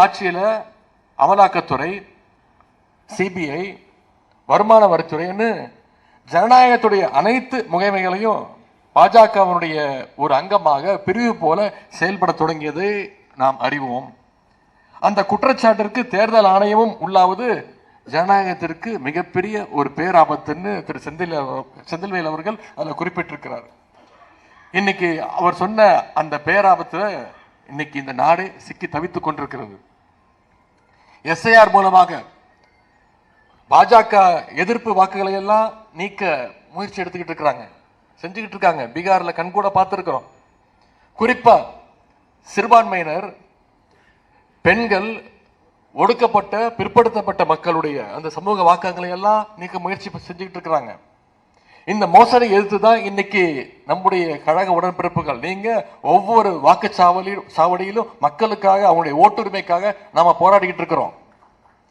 ஆட்சியில அமலாக்கத்துறை, சிபிஐ, வருமான வரித்துறைன்னு ஜனநாயகத்துடைய அனைத்து முகமைகளையும் பாஜகவினுடைய ஒரு அங்கமாக பிரிவு போல செயல்பட தொடங்கியதை நாம் அறிவோம். அந்த குற்றச்சாட்டிற்கு தேர்தல் ஆணையமும் உள்ளாவது ஜனநாயகத்திற்கு மிகப்பெரிய ஒரு பேராபத்துன்னு திரு செந்தில்வேல் அவர்கள் அதில் குறிப்பிட்டிருக்கிறார். இன்னைக்கு அவர் சொன்ன அந்த பேராபத்துல இன்னைக்கு இந்த நாடு சிக்கி தவித்துக் கொண்டிருக்கிறது. எஸ்ஐஆர் மூலமாக பாஜக எதிர்ப்பு வாக்குகளை எல்லாம் நீக்க முயற்சி எடுத்துக்கிட்டு இருக்கிறாங்க, செஞ்சுக்கிட்டு இருக்காங்க. பீகார்ல கண்கூட பார்த்திருக்கிறோம். குறிப்பா சிறுபான்மையினர், பெண்கள், ஒடுக்கப்பட்ட பிற்படுத்தப்பட்ட மக்களுடைய அந்த சமூக வாக்குகளை எல்லாம் நீக்க முயற்சி செஞ்சுக்கிட்டு இருக்கிறாங்க. இந்த மோசடி எதிர்த்து தான் இன்னைக்கு நம்முடைய கழக உடன்பிறப்புகள் நீங்க ஒவ்வொரு வாக்குச்சாவடியிலும் மக்களுக்காக, அவங்களுடைய ஓட்டுரிமைக்காக நாம போராடிக்கிட்டு இருக்கிறோம்.